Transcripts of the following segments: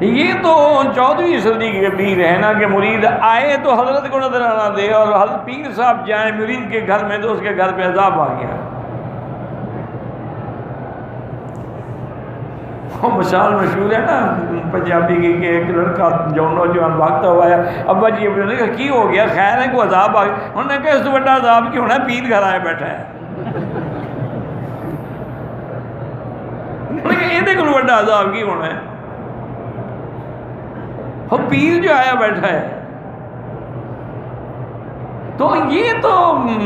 یہ تو 14ویں صدی کے پیر ہے نا کہ مرید آئے تو حضرت کو نظرانہ دے، اور حضرت پیر صاحب جائیں مرید کے گھر میں تو اس کے گھر پہ عذاب آ گیا۔ وہ مثال مشہور ہے نا پنجابی کی کہ ایک لڑکا جو نوجوان بھاگتا ہوا ہے، ابا جی ابھی نے کہا کی ہو گیا، خیر ہے کوئی عذاب آ گیا؟ انہوں نے کہا اس سے بڑا عذاب کیوں ہونا ہے، پیر گھر آئے بیٹھا ہے۔ انہوں نے کہا یہ کو بڑا عذاب کی ہونا ہے، وہ پیر جو آیا بیٹھا ہے۔ تو یہ تو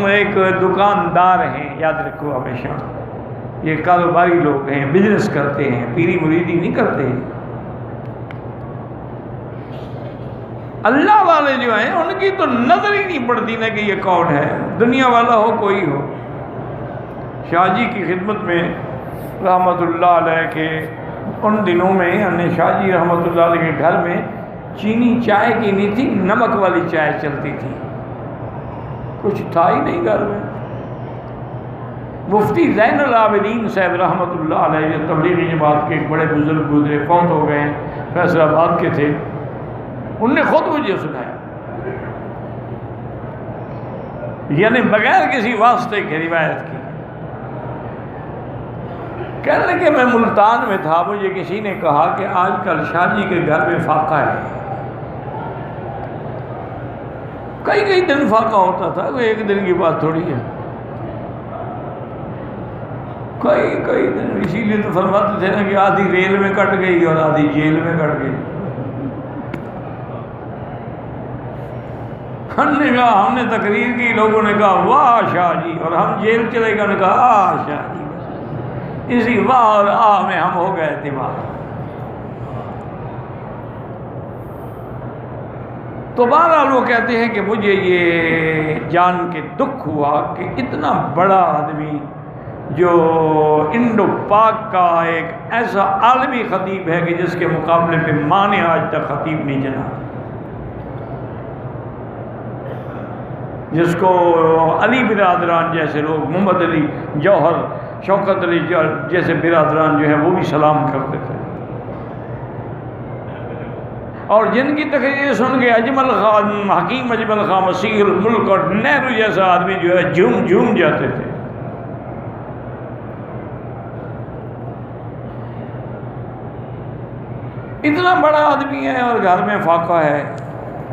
ایک دکاندار ہیں، یاد رکھو ہمیشہ، یہ کاروباری لوگ ہیں، بزنس کرتے ہیں، پیری مریدی نہیں کرتے۔ اللہ والے جو ہیں ان کی تو نظر ہی نہیں پڑتی نا کہ یہ کون ہے، دنیا والا ہو کوئی ہو۔ شاہ جی کی خدمت میں رحمت اللہ علیہ کے ان دنوں میں ہم نے شاہ جی رحمت اللہ علیہ کے گھر میں چینی چائے کی نہیں تھی، نمک والی چائے چلتی تھی، کچھ تھا ہی نہیں گھر میں۔ مفتی زین العابدین صاحب رحمۃ اللہ علیہ جو تبلیغی جماعت کے ایک بڑے بزرگ گزرے، فوت ہو گئے، فیصل آباد کے تھے، انہوں نے خود مجھے سنایا، یعنی بغیر کسی واسطے کی روایت کی۔ کہنے لگے میں ملتان میں تھا، مجھے کسی نے کہا کہ آج کل شاہ جی کے گھر میں فاقہ ہے۔ کئی دن فاقہ ہوتا تھا، وہ ایک دن کی بات تھوڑی ہے، کئی دن۔ اسی لیے تو فرماتے تھے نا کہ آدھی ریل میں کٹ گئی اور آدھی جیل میں کٹ گئی۔ ہم نے کہا، ہم نے تقریر کی، لوگوں نے کہا واہ شاہ جی، اور ہم جیل چلے گئے، نے کہا آ شاہ جی۔ اسی واہ اور آ میں ہم ہو گئے دماغ۔ تو بہرحال وہ کہتے ہیں کہ مجھے یہ جان کے دکھ ہوا کہ اتنا بڑا آدمی جو انڈو پاک کا ایک ایسا عالمی خطیب ہے کہ جس کے مقابلے پہ ماں نے آج تک خطیب نہیں جنا، جس کو علی برادران جیسے لوگ، محمد علی جوہر، شوکت علی جیسے برادران جو ہیں وہ بھی سلام کرتے تھے، اور جن کی تقریر سن کے اجمل خان، حکیم اجمل خان، مسیح الملک اور نہرو جیسا آدمی جو ہے جھوم جاتے تھے۔ اتنا بڑا آدمی ہے اور گھر میں فاقہ ہے،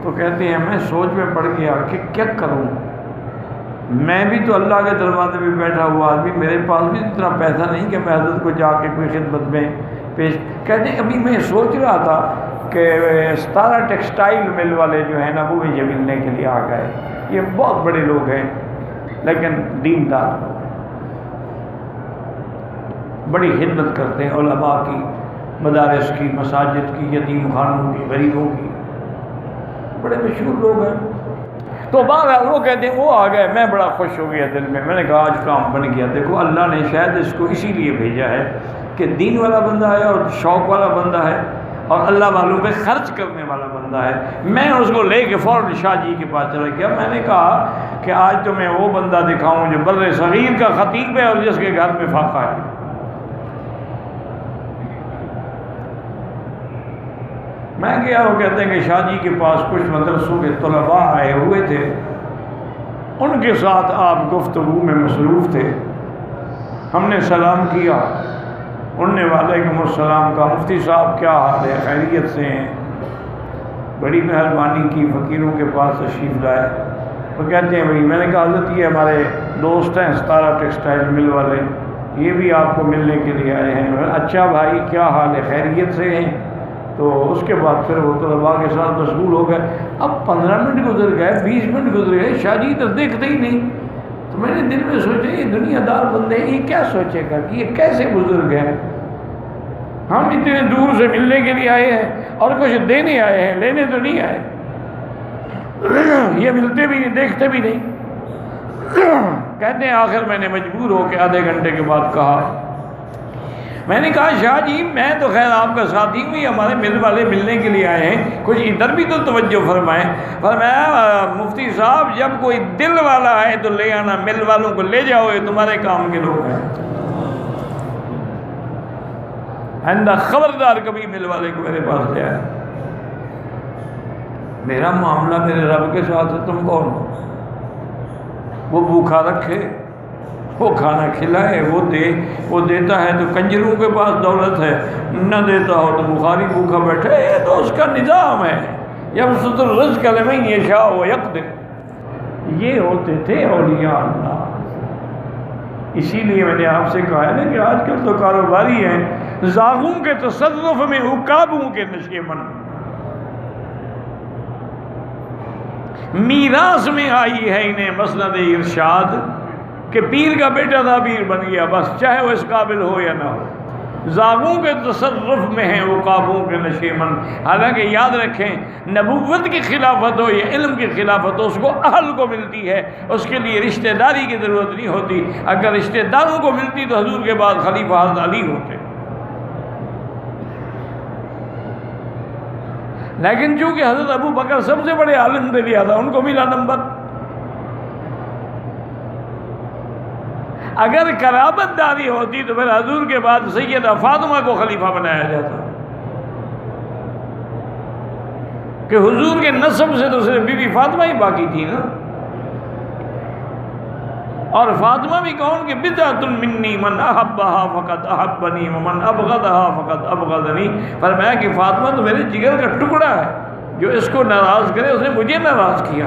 تو کہتے ہیں میں سوچ میں پڑ گیا کہ کیا کروں، میں بھی تو اللہ کے دروازے پہ بیٹھا ہوا آدمی، میرے پاس بھی اتنا پیسہ نہیں کہ میں حضرت کو جا کے کوئی خدمت میں پیش۔ کہتے ہیں ابھی میں سوچ رہا تھا کہ 17 ٹیکسٹائل مل والے جو ہیں نا وہ مجھے ملنے کے لیے آ گئے، یہ بہت بڑے لوگ ہیں لیکن دیندار، بڑی خدمت کرتے ہیں علماء کی، مدارس کی، مساجد کی، یتیم خانوں کی، غریبوں کی، بڑے مشہور لوگ ہیں۔ تو بہرحال وہ کہتے ہیں وہ آ گئے، میں بڑا خوش ہو گیا دل میں نے کہا آج کام بن گیا۔ دیکھو اللہ نے شاید اس کو اسی لیے بھیجا ہے کہ دین والا بندہ ہے اور شوق والا بندہ ہے اور اللہ والوں پہ خرچ کرنے والا بندہ ہے۔ میں اس کو لے کے فوراً شاہ جی کے پاس چلا گیا، میں نے کہا کہ آج تو میں وہ بندہ دکھاؤں جو بر صغیر کا خطیب ہے اور جس کے گھر میں فاقہ ہے۔ میں گیا، وہ کہتے ہیں کہ شاہ جی کے پاس کچھ مدرسوں کے طلباء آئے ہوئے تھے، ان کے ساتھ آپ گفتگو میں مصروف تھے۔ ہم نے سلام کیا، انہوں نے وعلیکم السلام کہا، مفتی صاحب کیا حال ہے، خیریت سے ہیں؟ بڑی مہربانی کی، فقیروں کے پاس تشریف لائے۔ وہ کہتے ہیں بھائی، میں نے کہا حضرت یہ ہمارے دوست ہیں 17 ٹیکسٹائل مل والے، یہ بھی آپ کو ملنے کے لیے آئے ہیں۔ اچھا بھائی کیا حال ہے، خیریت سے ہیں؟ تو اس کے بعد پھر وہ طلباء کے ساتھ مشغول ہو گئے۔ اب 15 منٹ گزر گئے، 20 منٹ گزر گئے، شاہ جی تو دیکھتے ہی نہیں۔ تو میں نے دل میں سوچا یہ دنیا دار بندے ہیں، یہ کیا سوچے گا کہ یہ کیسے بزرگ ہیں، ہم اتنے دور سے ملنے کے لیے آئے ہیں اور کچھ دینے آئے ہیں، لینے تو نہیں آئے۔ یہ ملتے بھی نہیں، دیکھتے بھی نہیں۔ کہتے ہیں آخر میں نے مجبور ہو کے آدھے گھنٹے کے بعد کہا، میں نے کہا شاہ جی میں تو خیر آپ کا ساتھی ہوں، یہ ہمارے مل والے ملنے کے لیے آئے ہیں، کچھ ادھر بھی تو توجہ فرمائیں۔ فرمایا مفتی صاحب جب کوئی دل والا ہے تو لے آنا، مل والوں کو لے جاؤ، یہ تمہارے کام کے لوگ ہیں۔ آئندہ خبردار کبھی مل والے کو میرے پاس لے آیا، میرا معاملہ میرے رب کے ساتھ ہے، تم کون ہو؟ وہ بھوکا رکھے، وہ کھانا کھلائے، وہ دیتا ہے تو کنجروں کے پاس دولت ہے، نہ دیتا ہو تو بخاری بھوکا بیٹھے، یہ تو اس کا نظام ہے۔ یبسط الرزق لمن یشاء ویقدر، یہ ہوتے تھے اولیاء اللہ۔ اسی لیے میں نے آپ سے کہا ہے نا کہ آج کل تو کاروباری ہیں، زاغوں کے تصرف میں عقابوں کے نشیمن۔ میراث میں آئی ہے انہیں مسند ارشاد کہ پیر کا بیٹا تھا، پیر بن گیا، بس چاہے وہ اس قابل ہو یا نہ ہو۔ زاغوں کے تصرف میں ہیں عقابوں کے نشیمن۔ حالانکہ یاد رکھیں، نبوت کی خلافت ہو یا علم کی خلافت ہو، اس کو اہل کو ملتی ہے، اس کے لیے رشتہ داری کی ضرورت نہیں ہوتی۔ اگر رشتہ داروں کو ملتی تو حضور کے بعد خلیفہ حضرت علی ہوتے، لیکن چونکہ حضرت ابو بکر سب سے بڑے عالم دے لیا تھا، ان کو ملا نمبر۔ اگر قرابت داری ہوتی تو پھر حضور کے بعد سیدہ فاطمہ کو خلیفہ بنایا جاتا، کہ حضور کے نسب سے تو صرف بی بی فاطمہ ہی باقی تھی نا۔ اور فاطمہ بھی کون کہ بدعۃ منی من احبھا فقد احبنی ومن ابغضھا فقد ابغضنی۔ فرمایا کہ فاطمہ تو میرے جگر کا ٹکڑا ہے، جو اس کو ناراض کرے اس نے مجھے ناراض کیا۔